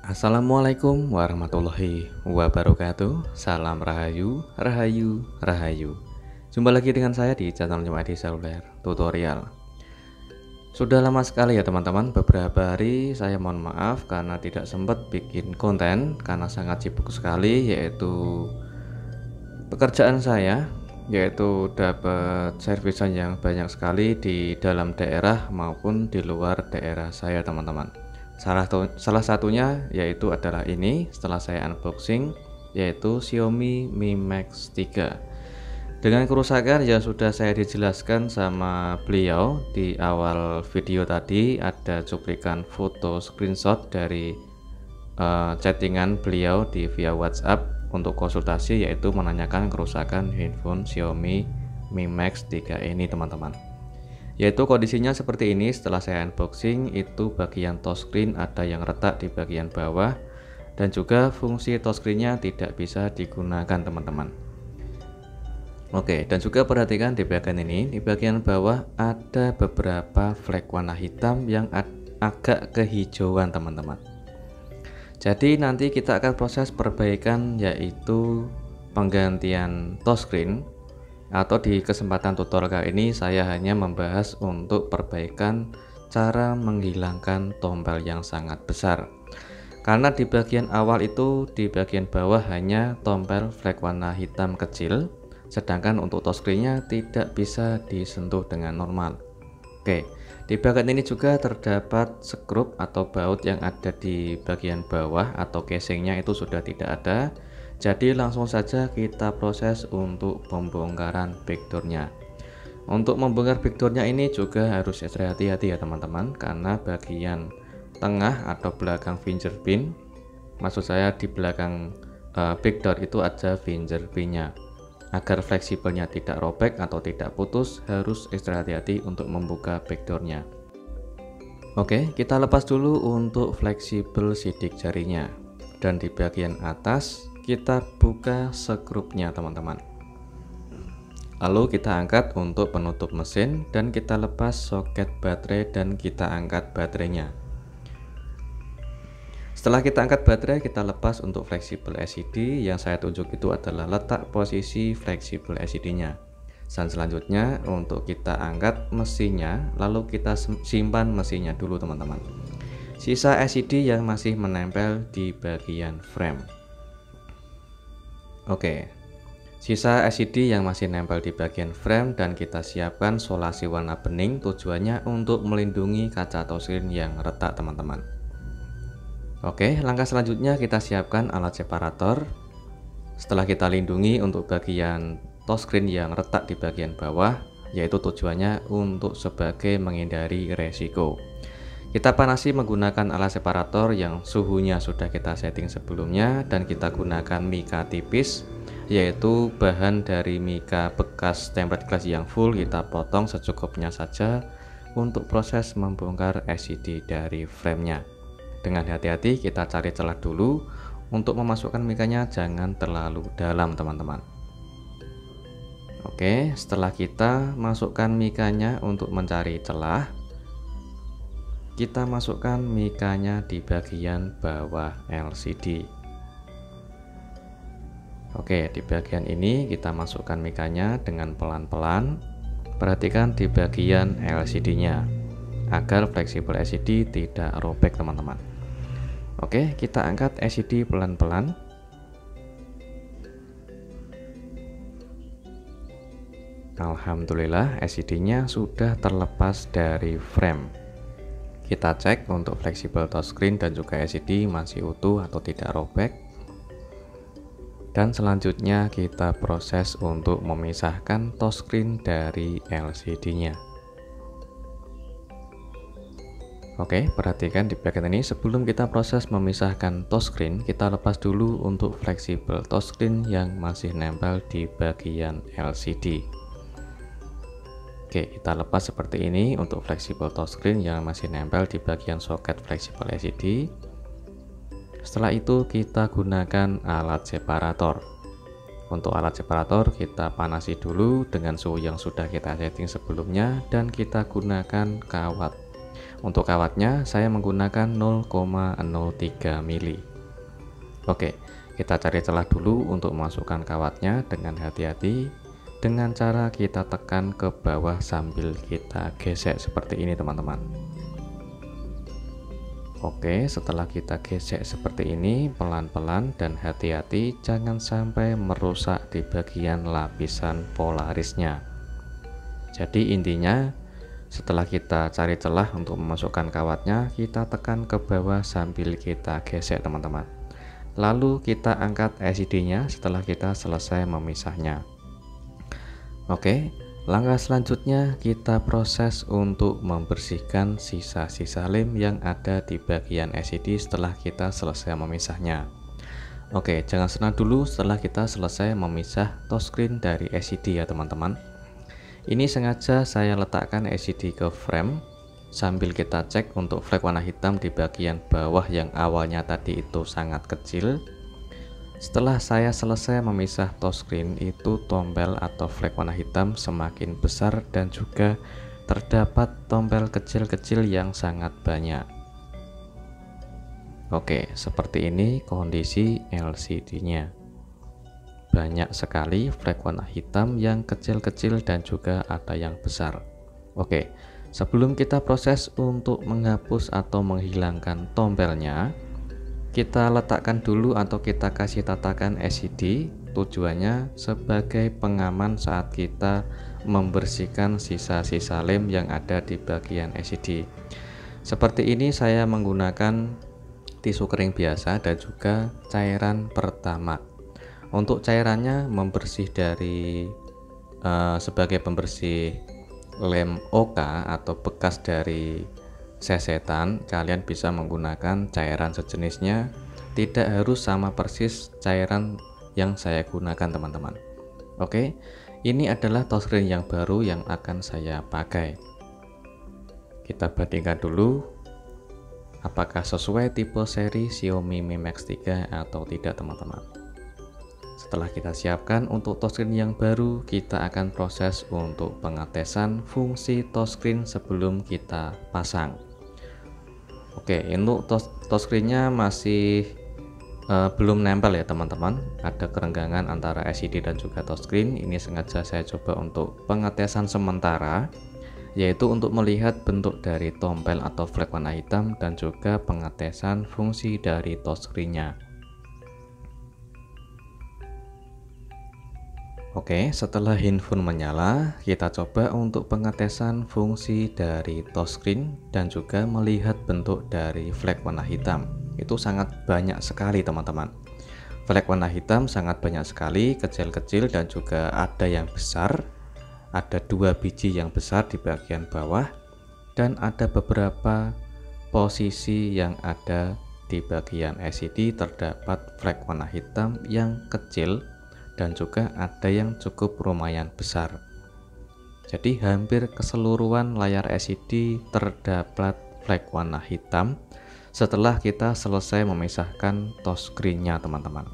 Assalamualaikum warahmatullahi wabarakatuh. Salam Rahayu, Rahayu, Rahayu. Jumpa lagi dengan saya di channel Adi Seluler Tutorial. Sudah lama sekali ya teman-teman, beberapa hari saya mohon maaf karena tidak sempat bikin konten karena sangat sibuk sekali, yaitu pekerjaan saya, yaitu dapat servisan yang banyak sekali di dalam daerah maupun di luar daerah saya teman-teman. Salah satunya yaitu adalah ini setelah saya unboxing, yaitu Xiaomi Mi Max 3 dengan kerusakan yang sudah saya dijelaskan sama beliau di awal video tadi. Ada cuplikan foto screenshot dari chattingan beliau di via WhatsApp untuk konsultasi, yaitu menanyakan kerusakan handphone Xiaomi Mi Max 3 ini teman-teman. Yaitu kondisinya seperti ini. Setelah saya unboxing, itu bagian touchscreen ada yang retak di bagian bawah, dan juga fungsi touchscreennya tidak bisa digunakan teman-teman. Oke, dan juga perhatikan di bagian ini, di bagian bawah ada beberapa flek warna hitam yang agak kehijauan teman-teman. Jadi nanti kita akan proses perbaikan, yaitu penggantian touchscreen. Atau di kesempatan tutorial kali ini saya hanya membahas untuk perbaikan cara menghilangkan tombol yang sangat besar. Karena di bagian awal itu, di bagian bawah hanya tombol flek warna hitam kecil, sedangkan untuk touchscreennya tidak bisa disentuh dengan normal. Oke, di bagian ini juga terdapat skrup atau baut yang ada di bagian bawah atau casingnya itu sudah tidak ada. Jadi langsung saja kita proses untuk pembongkaran backdoornya. Untuk membongkar backdoornya ini juga harus extra hati-hati ya teman-teman, karena bagian tengah atau belakang fingerprint, maksud saya di belakang backdoor itu ada fingerprintnya. Agar fleksibelnya tidak robek atau tidak putus, harus extra hati-hati untuk membuka backdoornya. Oke, kita lepas dulu untuk fleksibel sidik jarinya, dan di bagian atas kita buka skrupnya teman-teman. Lalu kita angkat untuk penutup mesin, dan kita lepas soket baterai dan kita angkat baterainya. Setelah kita angkat baterai, kita lepas untuk fleksibel LCD. Yang saya tunjuk itu adalah letak posisi fleksibel LCD-nya. Dan selanjutnya untuk kita angkat mesinnya, lalu kita simpan mesinnya dulu teman-teman. Sisa LCD yang masih menempel di bagian frame. Oke, sisa LCD yang masih nempel di bagian frame dan kita siapkan solasi warna bening, tujuannya untuk melindungi kaca touchscreen yang retak teman-teman. Oke, langkah selanjutnya kita siapkan alat separator. Setelah kita lindungi untuk bagian touchscreen yang retak di bagian bawah, yaitu tujuannya untuk sebagai menghindari resiko. Kita panasi menggunakan alat separator yang suhunya sudah kita setting sebelumnya, dan kita gunakan mika tipis, yaitu bahan dari mika bekas tempered glass yang full. Kita potong secukupnya saja untuk proses membongkar LCD dari framenya. Dengan hati-hati kita cari celah dulu. Untuk memasukkan mikanya jangan terlalu dalam teman-teman. Oke, setelah kita masukkan mikanya untuk mencari celah, kita masukkan mikanya di bagian bawah LCD. Oke, di bagian ini kita masukkan mikanya dengan pelan-pelan. Perhatikan di bagian LCD-nya agar fleksibel LCD tidak robek teman-teman. Oke, kita angkat LCD pelan-pelan. Alhamdulillah LCD-nya sudah terlepas dari frame. Kita cek untuk fleksibel touchscreen dan juga LCD masih utuh atau tidak robek. Dan selanjutnya kita proses untuk memisahkan touchscreen dari LCD-nya. Oke, perhatikan di bagian ini. Sebelum kita proses memisahkan touchscreen, kita lepas dulu untuk fleksibel touchscreen yang masih nempel di bagian LCD. Oke, kita lepas seperti ini untuk fleksibel touchscreen yang masih nempel di bagian soket fleksibel LCD. Setelah itu kita gunakan alat separator. Untuk alat separator kita panasi dulu dengan suhu yang sudah kita setting sebelumnya, dan kita gunakan kawat Untuk kawatnya saya menggunakan 0,03 mili. Oke, kita cari celah dulu untuk memasukkan kawatnya dengan hati-hati, dengan cara kita tekan ke bawah sambil kita gesek seperti ini teman-teman. Oke, setelah kita gesek seperti ini pelan-pelan dan hati-hati, jangan sampai merusak di bagian lapisan polarisnya. Jadi intinya setelah kita cari celah untuk memasukkan kawatnya, kita tekan ke bawah sambil kita gesek teman-teman. Lalu kita angkat LCD-nya setelah kita selesai memisahnya. Oke, langkah selanjutnya kita proses untuk membersihkan sisa-sisa lem yang ada di bagian LCD setelah kita selesai memisahnya. Oke, jangan senang dulu setelah kita selesai memisah touchscreen dari LCD ya teman-teman. Ini sengaja saya letakkan LCD ke frame sambil kita cek untuk flek warna hitam di bagian bawah yang awalnya tadi itu sangat kecil. Setelah saya selesai memisah touchscreen, itu tombel atau flek warna hitam semakin besar dan juga terdapat tombel kecil-kecil yang sangat banyak. Oke, seperti ini kondisi LCD-nya. Banyak sekali flek warna hitam yang kecil-kecil dan juga ada yang besar. Oke, sebelum kita proses untuk menghapus atau menghilangkan tombelnya, kita letakkan dulu atau kita kasih tatakan LCD, tujuannya sebagai pengaman saat kita membersihkan sisa-sisa lem yang ada di bagian LCD. Seperti ini saya menggunakan tisu kering biasa dan juga cairan pertamax. Untuk cairannya membersih dari sebagai pembersih lem OK atau bekas dari sesetan, kalian bisa menggunakan cairan sejenisnya, tidak harus sama persis cairan yang saya gunakan teman-teman. Oke, ini adalah touchscreen yang baru yang akan saya pakai. Kita bandingkan dulu apakah sesuai tipe seri Xiaomi Mi Max 3 atau tidak teman-teman. Setelah kita siapkan untuk touchscreen yang baru, kita akan proses untuk pengetesan fungsi touchscreen sebelum kita pasang. Oke, untuk touchscreen-nya masih belum nempel ya teman-teman. Ada kerenggangan antara LCD dan juga touchscreen. Ini sengaja saya coba untuk pengetesan sementara, yaitu untuk melihat bentuk dari tombel atau flek warna hitam dan juga pengetesan fungsi dari touchscreen-nya. Oke, setelah handphone menyala, kita coba untuk pengetesan fungsi dari touchscreen dan juga melihat bentuk dari flek warna hitam. Itu sangat banyak sekali teman-teman. Flek warna hitam sangat banyak sekali, kecil-kecil dan juga ada yang besar. Ada 2 biji yang besar di bagian bawah dan ada beberapa posisi yang ada di bagian LCD terdapat flek warna hitam yang kecil dan juga ada yang cukup lumayan besar. Jadi hampir keseluruhan layar LCD terdapat flek warna hitam setelah kita selesai memisahkan touchscreen-nya teman-teman.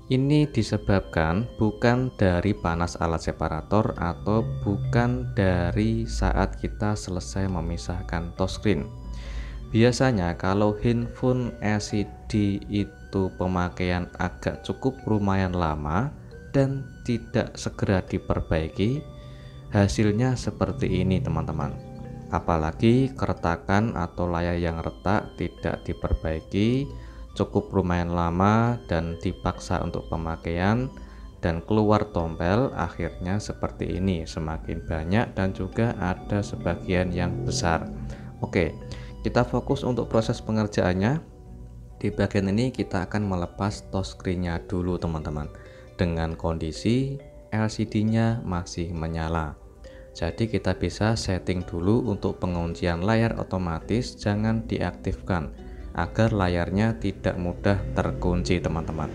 Ini disebabkan bukan dari panas alat separator atau bukan dari saat kita selesai memisahkan touchscreen. Biasanya kalau handphone LCD itu pemakaian agak cukup lumayan lama dan tidak segera diperbaiki, hasilnya seperti ini teman-teman. Apalagi keretakan atau layar yang retak tidak diperbaiki, cukup lumayan lama dan dipaksa untuk pemakaian dan keluar tombel, akhirnya seperti ini, semakin banyak dan juga ada sebagian yang besar. Oke, kita fokus untuk proses pengerjaannya. Di bagian ini kita akan melepas touchscreen-nya dulu teman-teman, dengan kondisi LCD-nya masih menyala. Jadi kita bisa setting dulu untuk penguncian layar otomatis, jangan diaktifkan agar layarnya tidak mudah terkunci teman-teman.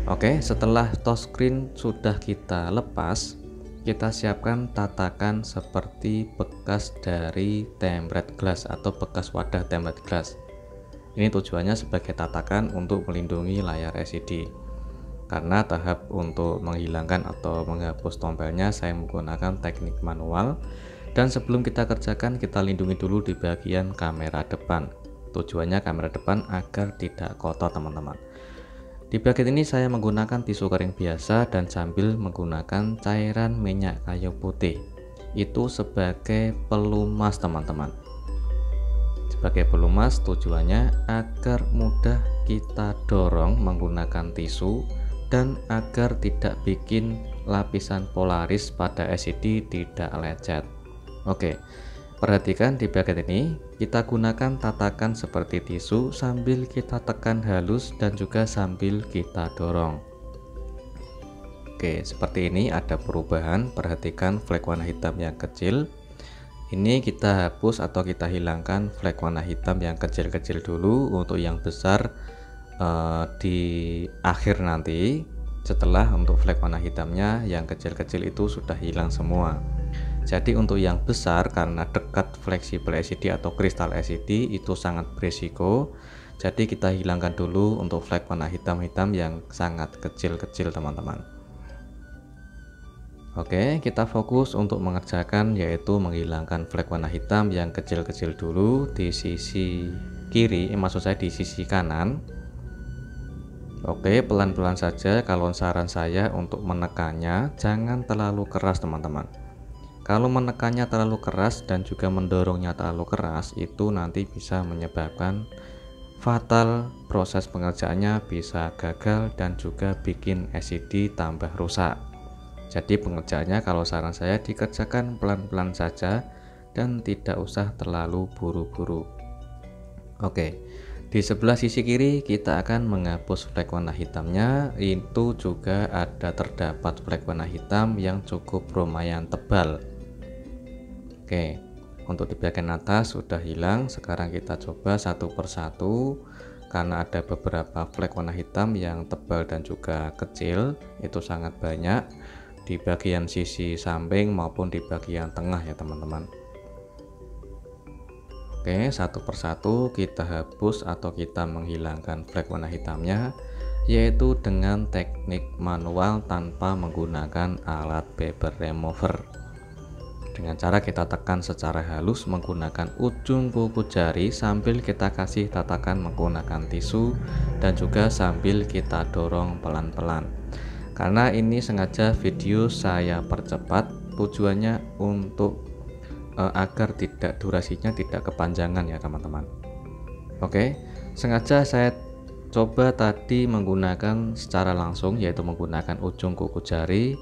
Oke, setelah touchscreen sudah kita lepas, kita siapkan tatakan seperti bekas dari tempered glass atau bekas wadah tempered glass. Ini tujuannya sebagai tatakan untuk melindungi layar LCD. Karena tahap untuk menghilangkan atau menghapus tombelnya saya menggunakan teknik manual. Dan sebelum kita kerjakan, kita lindungi dulu di bagian kamera depan. Tujuannya kamera depan agar tidak kotor teman-teman. Di bagian ini saya menggunakan tisu kering biasa dan sambil menggunakan cairan minyak kayu putih. Itu sebagai pelumas teman-teman. Sebagai pelumas tujuannya agar mudah kita dorong menggunakan tisu dan agar tidak bikin lapisan polaris pada LCD tidak lecet. Oke, perhatikan di bagian ini kita gunakan tatakan seperti tisu sambil kita tekan halus dan juga sambil kita dorong. Oke, seperti ini ada perubahan. Perhatikan flek warna hitam yang kecil. Ini kita hapus atau kita hilangkan flek warna hitam yang kecil-kecil dulu. Untuk yang besar di akhir nanti. Setelah untuk flek warna hitamnya yang kecil-kecil itu sudah hilang semua. Jadi untuk yang besar karena dekat fleksibel LCD atau kristal LCD itu sangat berisiko. Jadi kita hilangkan dulu untuk flek warna hitam-hitam yang sangat kecil-kecil teman-teman. Oke, kita fokus untuk mengerjakan yaitu menghilangkan flek warna hitam yang kecil-kecil dulu di sisi kiri, maksud saya di sisi kanan. Oke, pelan-pelan saja. Kalau saran saya untuk menekannya jangan terlalu keras teman-teman. Kalau menekannya terlalu keras dan juga mendorongnya terlalu keras, itu nanti bisa menyebabkan fatal, proses pengerjaannya bisa gagal dan juga bikin LCD tambah rusak. Jadi pengerjaannya kalau saran saya dikerjakan pelan-pelan saja dan tidak usah terlalu buru-buru. Oke, di sebelah sisi kiri kita akan menghapus flek warna hitamnya. Itu juga ada terdapat flek warna hitam yang cukup lumayan tebal. Oke, untuk di bagian atas sudah hilang. Sekarang kita coba satu persatu. Karena ada beberapa flek warna hitam yang tebal dan juga kecil, itu sangat banyak di bagian sisi samping maupun di bagian tengah ya teman-teman. Oke, satu persatu kita hapus atau kita menghilangkan flek warna hitamnya, yaitu dengan teknik manual tanpa menggunakan alat paper remover. Dengan cara kita tekan secara halus menggunakan ujung kuku jari sambil kita kasih tatakan menggunakan tisu dan juga sambil kita dorong pelan-pelan. Karena ini sengaja video saya percepat, tujuannya untuk agar tidak durasinya tidak kepanjangan ya teman-teman. Oke, sengaja saya coba tadi menggunakan secara langsung yaitu menggunakan ujung kuku jari,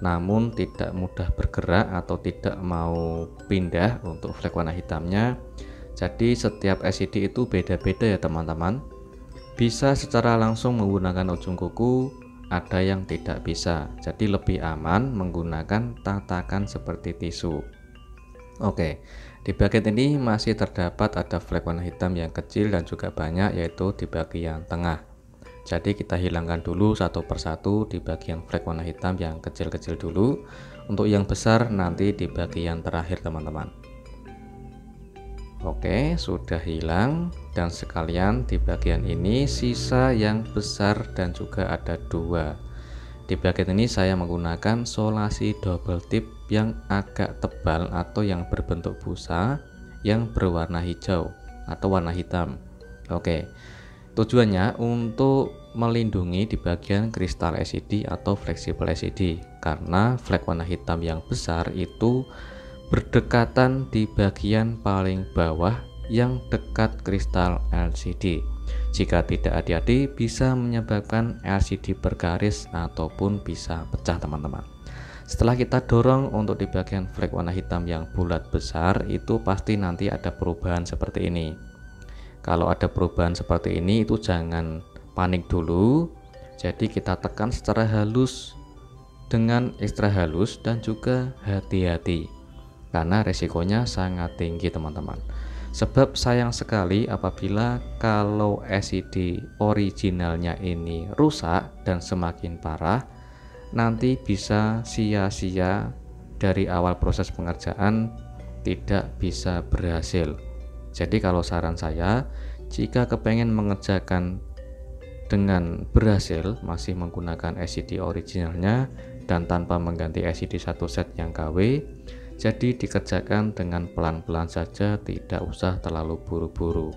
namun tidak mudah bergerak atau tidak mau pindah untuk flek warna hitamnya. Jadi setiap LCD itu beda-beda ya teman-teman. Bisa secara langsung menggunakan ujung kuku, ada yang tidak bisa. Jadi lebih aman menggunakan tatakan seperti tisu. Oke, di bagian ini masih terdapat ada flek warna hitam yang kecil dan juga banyak, yaitu di bagian tengah. Jadi kita hilangkan dulu satu persatu di bagian flek warna hitam yang kecil-kecil dulu. Untuk yang besar nanti di bagian terakhir teman-teman. Oke, sudah hilang. Dan sekalian di bagian ini sisa yang besar dan juga ada dua. Di bagian ini saya menggunakan solasi double tip yang agak tebal atau yang berbentuk busa yang berwarna hijau atau warna hitam. Oke, tujuannya untuk melindungi di bagian kristal LCD atau fleksibel LCD, karena flek warna hitam yang besar itu berdekatan di bagian paling bawah yang dekat kristal LCD. Jika tidak hati-hati bisa menyebabkan LCD bergaris ataupun bisa pecah teman-teman. Setelah kita dorong untuk di bagian flek warna hitam yang bulat besar, itu pasti nanti ada perubahan seperti ini. Kalau ada perubahan seperti ini itu jangan panik dulu. Jadi kita tekan secara halus dengan ekstra halus dan juga hati-hati, karena resikonya sangat tinggi teman-teman. Sebab sayang sekali apabila kalau LCD originalnya ini rusak dan semakin parah, nanti bisa sia-sia dari awal proses pengerjaan, tidak bisa berhasil. Jadi kalau saran saya, jika kepengen mengerjakan dengan berhasil masih menggunakan LCD originalnya dan tanpa mengganti LCD satu set yang KW, Jadi dikerjakan dengan pelan-pelan saja, tidak usah terlalu buru-buru.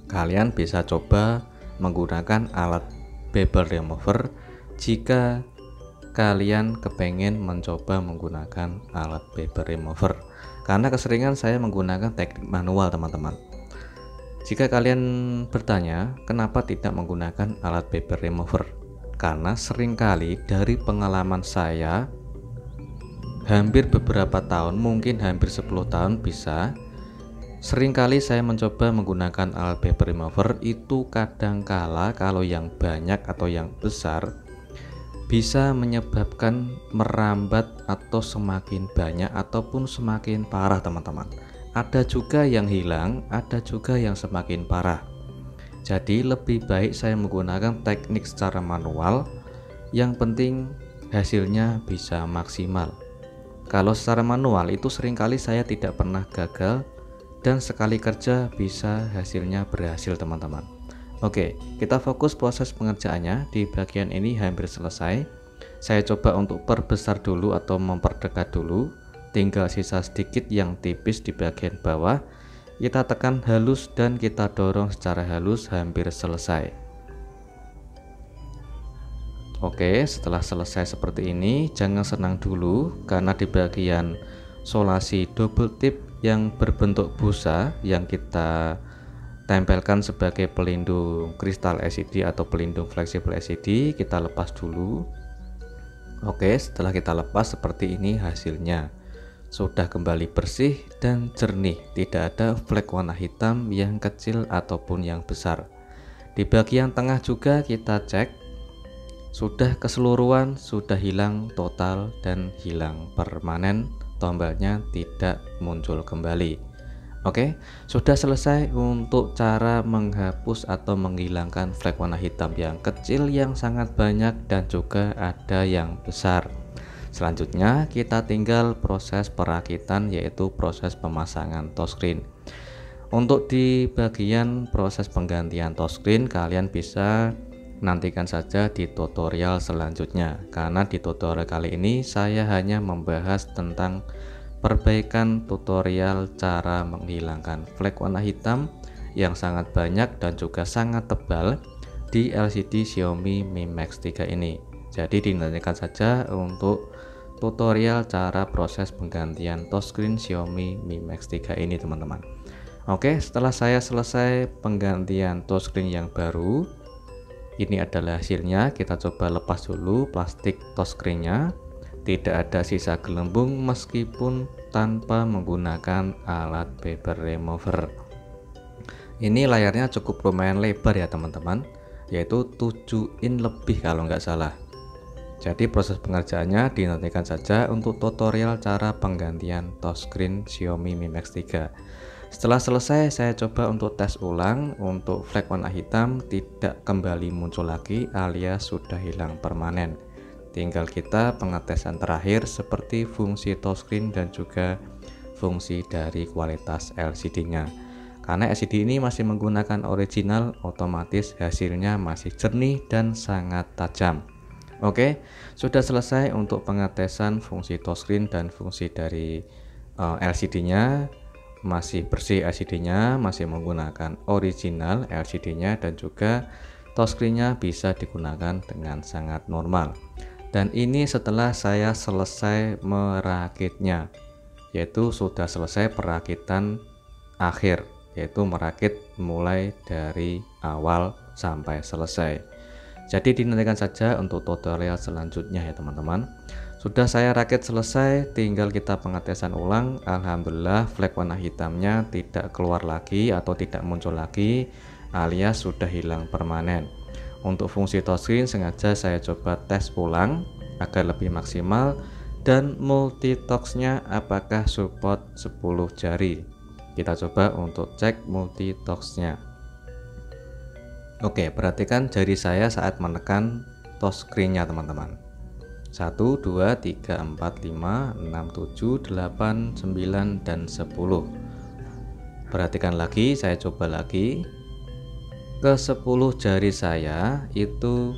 Kalian bisa coba menggunakan alat bevel remover jika kalian kepengen mencoba menggunakan alat bevel remover, karena keseringan saya menggunakan teknik manual teman-teman. Jika kalian bertanya kenapa tidak menggunakan alat bevel remover, karena seringkali dari pengalaman saya hampir beberapa tahun, mungkin hampir 10 tahun bisa, seringkali saya mencoba menggunakan alat bevel remover itu kadangkala kalau yang banyak atau yang besar bisa menyebabkan merambat atau semakin banyak ataupun semakin parah teman-teman. Ada juga yang hilang, ada juga yang semakin parah. Jadi lebih baik saya menggunakan teknik secara manual, yang penting hasilnya bisa maksimal. Kalau secara manual itu seringkali saya tidak pernah gagal, dan sekali kerja bisa hasilnya berhasil teman-teman. Oke, kita fokus proses pengerjaannya. Di bagian ini hampir selesai. Saya coba untuk perbesar dulu atau memperdekat dulu. Tinggal sisa sedikit yang tipis di bagian bawah. Kita tekan halus dan kita dorong secara halus, hampir selesai. Oke, setelah selesai seperti ini, jangan senang dulu karena di bagian solasi double tip yang berbentuk busa yang kita tempelkan sebagai pelindung kristal LCD atau pelindung fleksibel LCD, kita lepas dulu. Oke, setelah kita lepas seperti ini hasilnya. Sudah kembali bersih dan jernih, tidak ada flek warna hitam yang kecil ataupun yang besar. Di bagian tengah juga kita cek, sudah keseluruhan, sudah hilang total dan hilang permanen, tombalnya tidak muncul kembali. Oke, sudah selesai untuk cara menghapus atau menghilangkan flek warna hitam yang kecil, yang sangat banyak, dan juga ada yang besar. Selanjutnya kita tinggal proses perakitan, yaitu proses pemasangan touchscreen. Untuk di bagian proses penggantian touchscreen, kalian bisa nantikan saja di tutorial selanjutnya, karena di tutorial kali ini saya hanya membahas tentang perbaikan tutorial cara menghilangkan flek warna hitam yang sangat banyak dan juga sangat tebal di LCD Xiaomi Mi Max 3 ini. Jadi dinantikan saja untuk tutorial cara proses penggantian touchscreen Xiaomi Mi Max 3 ini teman-teman. Oke, setelah saya selesai penggantian touchscreen yang baru, ini adalah hasilnya. Kita coba lepas dulu plastik touchscreennya. Tidak ada sisa gelembung meskipun tanpa menggunakan alat bevel remover. Ini layarnya cukup lumayan lebar ya teman-teman, yaitu 7 in lebih kalau nggak salah. Jadi proses pengerjaannya dinantikan saja untuk tutorial cara penggantian touchscreen Xiaomi Mi Max 3. Setelah selesai, saya coba untuk tes ulang. Untuk flek warna hitam tidak kembali muncul lagi alias sudah hilang permanen. Tinggal kita pengetesan terakhir seperti fungsi touchscreen dan juga fungsi dari kualitas LCD-nya. Karena LCD ini masih menggunakan original, otomatis hasilnya masih jernih dan sangat tajam. Oke, sudah selesai untuk pengetesan fungsi touchscreen dan fungsi dari LCD-nya. Masih bersih LCD-nya, masih menggunakan original LCD-nya, dan juga touchscreen-nya bisa digunakan dengan sangat normal. Dan ini setelah saya selesai merakitnya, yaitu sudah selesai perakitan akhir, yaitu merakit mulai dari awal sampai selesai. Jadi dinantikan saja untuk tutorial selanjutnya ya teman-teman. Sudah saya rakit selesai, tinggal kita pengetesan ulang. Alhamdulillah flek warna hitamnya tidak keluar lagi atau tidak muncul lagi alias sudah hilang permanen. Untuk fungsi touchscreen sengaja saya coba tes ulang agar lebih maksimal, dan multitox-nya apakah support 10 jari. Kita coba untuk cek multitox-nya. Oke, perhatikan jari saya saat menekan touchscreen-nya teman-teman. 1, 2, 3, 4, 5, 6, 7, 8, 9, dan 10. Perhatikan lagi, saya coba lagi. Ke 10 jari saya itu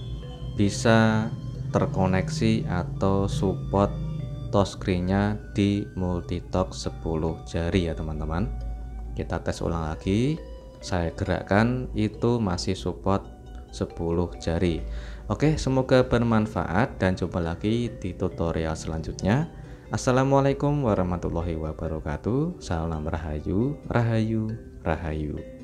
bisa terkoneksi atau support touchscreen-nya di multitock 10 jari ya teman-teman. Kita tes ulang lagi, saya gerakkan itu masih support 10 jari. Oke, semoga bermanfaat dan jumpa lagi di tutorial selanjutnya. Assalamualaikum warahmatullahi wabarakatuh. Salam rahayu, rahayu, rahayu.